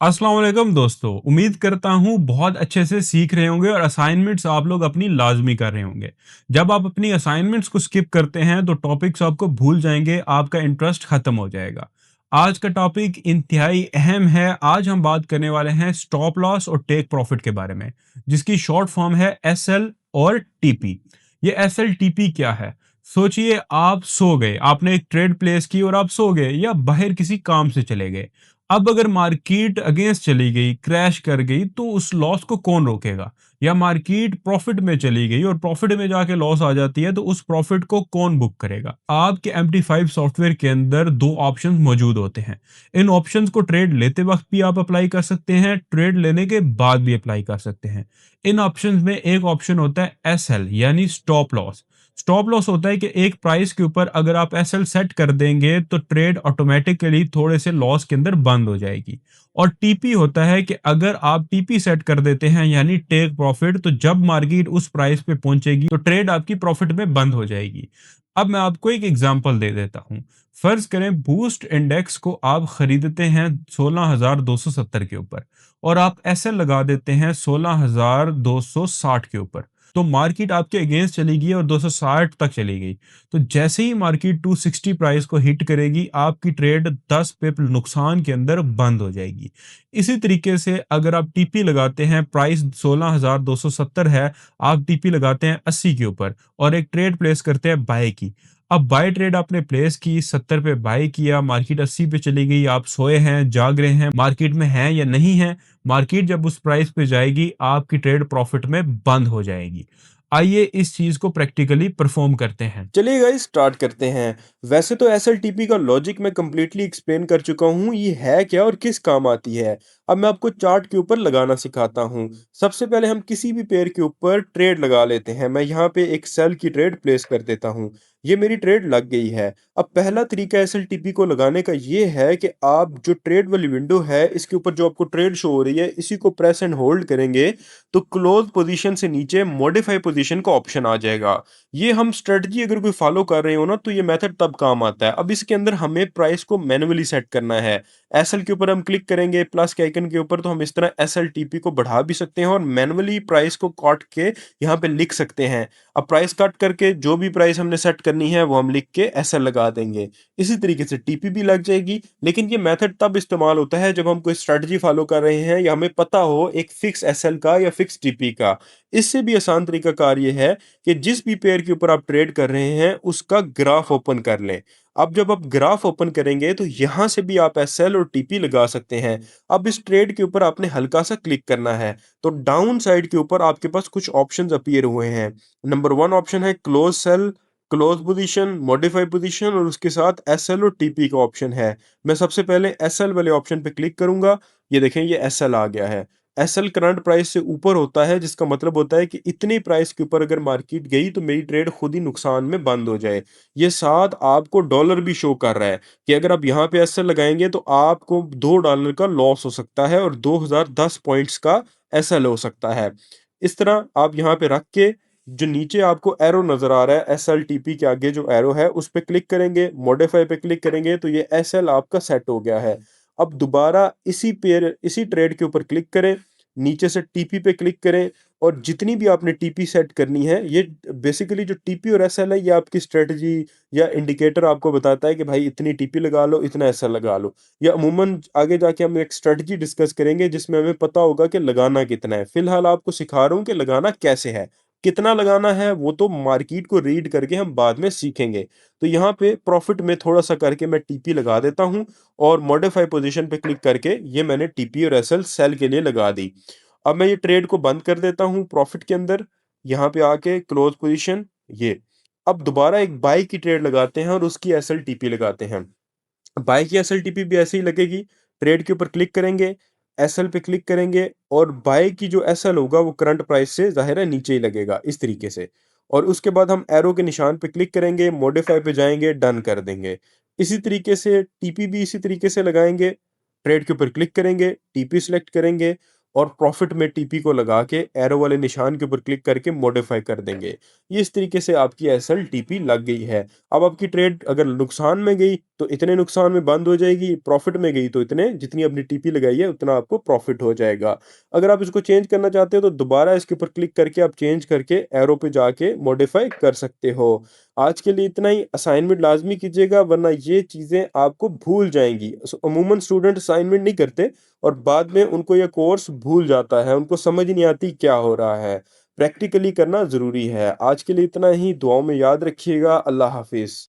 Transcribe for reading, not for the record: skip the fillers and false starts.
अस्सलाम वालेकुम दोस्तों। उम्मीद करता हूँ बहुत अच्छे से सीख रहे होंगे और असाइनमेंट्स आप लोग अपनी लाज़मी कर रहे होंगे। जब आप अपनी असाइनमेंट्स को स्किप करते हैं तो टॉपिक्स आपको भूल जाएँगे, आपका इंटरेस्ट ख़त्म हो जाएगा। आज का टॉपिक इंतहाई अहम है। आज हम बात करने वाले हैं स्टॉप लॉस और टेक प्रॉफ़िट के बारे में, जिसकी शॉर्ट फॉर्म है एसएल और टीपी। ये एसएल टीपी क्या है? सोचिए आप सो गए, आपने एक ट्रेड प्लेस की और आप सो गए या बाहर किसी काम से चले गए। अब अगर मार्केट अगेंस्ट चली गई, क्रैश कर गई, तो उस लॉस को कौन रोकेगा? या मार्केट प्रॉफिट में चली गई और प्रॉफिट में जाके लॉस आ जाती है, तो उस प्रॉफिट को कौन बुक करेगा? आपके MT5 सॉफ्टवेयर के अंदर 2 ऑप्शंस मौजूद होते हैं। इन ऑप्शंस को ट्रेड लेते वक्त भी आप अप्लाई कर सकते हैं, ट्रेड लेने के बाद भी अप्लाई कर सकते हैं। इन ऑप्शंस में एक ऑप्शन होता है एसएल यानी स्टॉप लॉस। स्टॉप लॉस होता है कि एक प्राइस के ऊपर अगर आप एसएल सेट कर देंगे तो ट्रेड ऑटोमेटिकली थोड़े से लॉस के अंदर बंद हो जाएगी। और टीपी होता है कि अगर आप टीपी सेट कर देते हैं यानी टेक प्रॉफिट, तो जब मार्केट उस प्राइस पे पहुंचेगी तो ट्रेड आपकी प्रॉफिट में बंद हो जाएगी। अब मैं आपको एक एग्जांपल दे देता हूं। फर्ज करें बूस्ट इंडेक्स को आप खरीदते हैं 16,270 के ऊपर और आप एसएल लगा देते हैं 16,260 के ऊपर। तो मार्केट आपके अगेंस्ट चली गई और 260 तक चली गई। तो जैसे ही मार्केट 260 प्राइस को हिट करेगी, आपकी ट्रेड 10 पिप नुकसान के अंदर बंद हो जाएगी। इसी तरीके से अगर आप टीपी लगाते हैं, प्राइस 16,270 है, आप टीपी लगाते हैं 80 के ऊपर और एक ट्रेड प्लेस करते हैं बाय की। अब बाय ट्रेड आपने प्लेस की, 70 पे बाय किया, मार्केट 80 पे चली गई, आप सोए हैं, जाग रहे हैं, मार्केट में हैं या नहीं हैं। मार्केट जब उस प्राइस पे जाएगी, आपकी ट्रेड प्रॉफिट में बंद हो जाएगी। आइए इस चीज़ को प्रैक्टिकली परफ़ॉर्म करते हैं। चलिए गाइस स्टार्ट करते हैं। वैसे तो एसएलटीपी का लॉजिक मैं कंप्लीटली एक्सप्लेन कर चुका हूँ, ये है क्या और किस काम आती है। अब मैं आपको चार्ट के ऊपर लगाना सिखाता हूँ। सबसे पहले हम किसी भी पेयर के ऊपर ट्रेड लगा लेते हैं। मैं यहाँ पे एक सेल की ट्रेड प्लेस कर देता हूँ। ये मेरी ट्रेड लग गई है। अब पहला तरीका एसएलटीपी को लगाने का ये है कि आप जो ट्रेड वाली विंडो है, इसके ऊपर जो आपको ट्रेड शो हो रही है, इसी को प्रेस एंड होल्ड करेंगे तो क्लोज पोजीशन से नीचे मॉडिफाई पोजीशन का ऑप्शन आ जाएगा। ये हम स्ट्रेटजी अगर कोई फॉलो कर रहे हो ना, तो ये मेथड तब काम आता है। अब इसके अंदर हमें प्राइस को मैन्युअली सेट करना है। एसएल के ऊपर हम क्लिक करेंगे प्लस के आइकन के ऊपर, तो हम इस तरह एसएलटीपी को बढ़ा भी सकते हैं और मैन्युअली प्राइस को काट के यहाँ पे लिख सकते हैं। अब प्राइस कट करके जो भी प्राइस हमने सेट करनी है वो हम लिख के एसएल लगा देंगे। इसी तरीके से टीपी भी लग जाएगी। लेकिन ये मेथड तब इस्तेमाल होता है जब हम कोई स्ट्रेटजी फॉलो कर रहे हैं या हमें पता हो एक फिक्स एसएल का या फिक्स टीपी का। इससे भी आसान तरीका कार ये है कि जिस भी पेयर के ऊपर आप ट्रेड कर रहे हैं उसका ग्राफ ओपन कर लें। अब जब आप ग्राफ ओपन करेंगे तो यहाँ से भी आप एसएल और टीपी लगा सकते हैं। अब इस ट्रेड के ऊपर आपने हल्का सा क्लिक करना है, तो डाउन साइड के ऊपर आपके पास कुछ ऑप्शंस अपीयर हुए हैं। नंबर 1 ऑप्शन है close sell, close position, modify position और उसके साथ एसएल और टीपी का ऑप्शन है। मैं सबसे पहले एसएल वाले ऑप्शन पे क्लिक करूंगा। ये देखें ये एसएल आ गया है। एसएल करंट प्राइस से ऊपर होता है, जिसका मतलब होता है कि इतनी प्राइस के ऊपर अगर मार्केट गई तो मेरी ट्रेड खुद ही नुकसान में बंद हो जाए। ये साथ आपको डॉलर भी शो कर रहा है कि अगर आप यहाँ पे एसएल लगाएंगे तो आपको $2 का लॉस हो सकता है और 2010 पॉइंट्स का एसएल हो सकता है। इस तरह आप यहाँ पे रख के जो नीचे आपको एरो नजर आ रहा है, एसएल टीपी के आगे जो एरो है उस पे क्लिक करेंगे, मॉडिफाई पे क्लिक करेंगे तो ये एसएल आपका सेट हो गया है। अब दोबारा इसी ट्रेड के ऊपर क्लिक करें, नीचे से टीपी पे क्लिक करें और जितनी भी आपने टीपी सेट करनी है, ये बेसिकली जो टीपी और एसएल है ये आपकी स्ट्रेटजी या इंडिकेटर आपको बताता है कि भाई इतनी टीपी लगा लो, इतना एसएल लगा लो। या अमूमन आगे जाके हम एक स्ट्रेटजी डिस्कस करेंगे जिसमें हमें पता होगा कि लगाना कितना है। फिलहाल आपको सिखा रहा हूँ कि लगाना कैसे है। कितना लगाना है वो तो मार्केट को रीड करके हम बाद में सीखेंगे। तो यहाँ पे प्रॉफिट में थोड़ा सा करके मैं टीपी लगा देता हूँ और मॉडिफाई पोजीशन पे क्लिक करके ये मैंने टीपी और एसएल सेल के लिए लगा दी। अब मैं ये ट्रेड को बंद कर देता हूँ प्रॉफिट के अंदर, यहाँ पे आके क्लोज पोजीशन ये। अब दोबारा एक बाय की ट्रेड लगाते हैं और उसकी एसएल टीपी लगाते हैं। बाय की एसएल टीपी भी ऐसे ही लगेगी। ट्रेड के ऊपर क्लिक करेंगे, एसएल पे क्लिक करेंगे और बाय की जो एसएल होगा वो करंट प्राइस से ज़ाहिर है नीचे ही लगेगा इस तरीके से। और उसके बाद हम एरो के निशान पे क्लिक करेंगे, मॉडिफाई पे जाएंगे, डन कर देंगे। इसी तरीके से टीपी भी इसी तरीके से लगाएंगे। ट्रेड के ऊपर क्लिक करेंगे, टीपी सिलेक्ट करेंगे और प्रॉफिट में टीपी को लगा के एरो वाले निशान के ऊपर क्लिक करके मॉडिफाई कर देंगे। ये इस तरीके से आपकी एसएल टीपी लग गई है। अब आपकी ट्रेड अगर नुकसान में गई तो इतने नुकसान में बंद हो जाएगी, प्रॉफिट में गई तो इतने जितनी आपने टीपी लगाई है उतना आपको प्रॉफिट हो जाएगा। अगर आप इसको चेंज करना चाहते हो तो दोबारा इसके ऊपर क्लिक करके आप चेंज करके एरो पे जाके मॉडिफाई कर सकते हो। आज के लिए इतना ही। असाइनमेंट लाज़मी कीजिएगा वरना ये चीज़ें आपको भूल जाएँगी। अमूमन स्टूडेंट असाइनमेंट नहीं करते और बाद में उनको ये कोर्स भूल जाता है, उनको समझ नहीं आती क्या हो रहा है। प्रैक्टिकली करना ज़रूरी है। आज के लिए इतना ही, दुआओं में याद रखिएगा। अल्लाह हाफ़िज़।